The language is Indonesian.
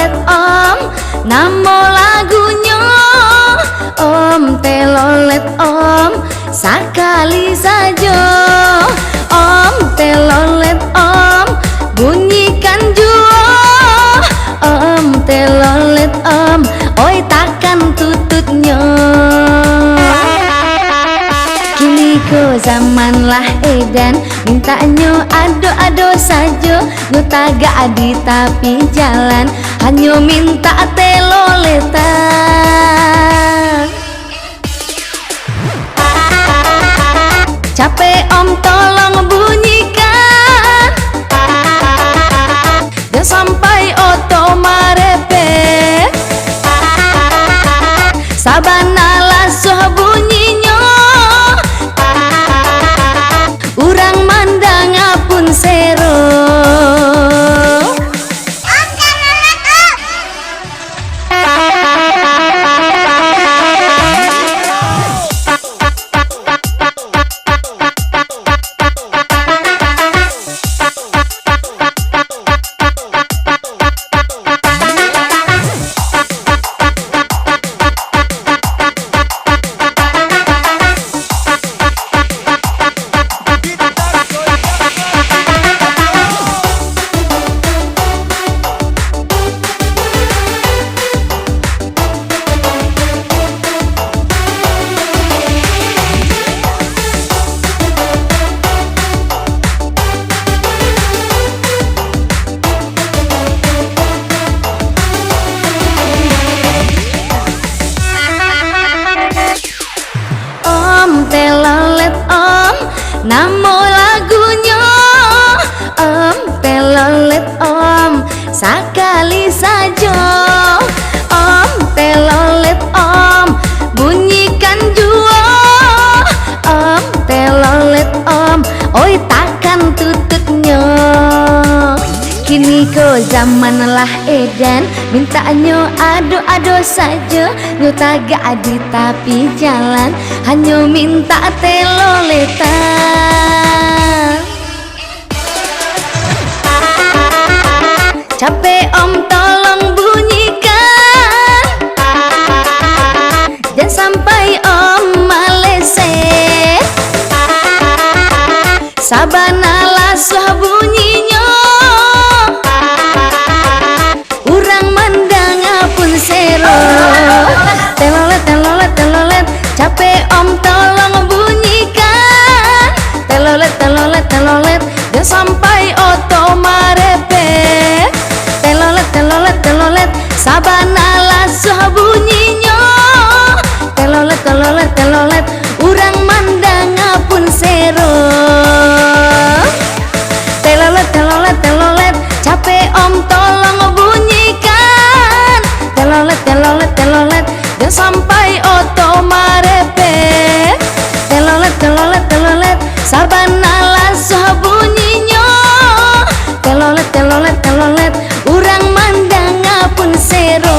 telolet om, namo lagunya om telolet om, sekali saja om telolet om, bunyikan jua om telolet om, oi takkan tututnya. Kini ko zaman lah edan, mintanya ado-ado saja, nyo tagak adi tapi jalan, hanya minta teloletan. Capek om tolong bunyikan, dan sampai oto marepet, sabana lasuh bunyinya, urang mandang apun sero. Telolet om, namo lagunya om telolet om, sekali saja om telolet om, bunyikan jua om telolet om, oi takkan tututnya. Kini ko zaman lah edan, mintanya ado-ado saja, nyo tagak adi tapi jalan, hanya minta teloletan. Capek om tolong bunyikan, dan sampai om maleset, sabana lasuh bunyinya, urang mandang apun sero. Telolet telolet telolet, capek om tolong bunyikan, telolet telolet telolet, dan sampai oto marepet, telolet telolet telolet, sabana lasuh bunyinya, telolet telolet telolet, urang mandang apun sero. Telolet telolet telolet, capek om tolong bunyikan, telolet telolet telolet, dan sampai oto marepet, telolet telolet telolet, sabana lasuh bunyinya, telolet telolet telolet, urang mandang apun sero.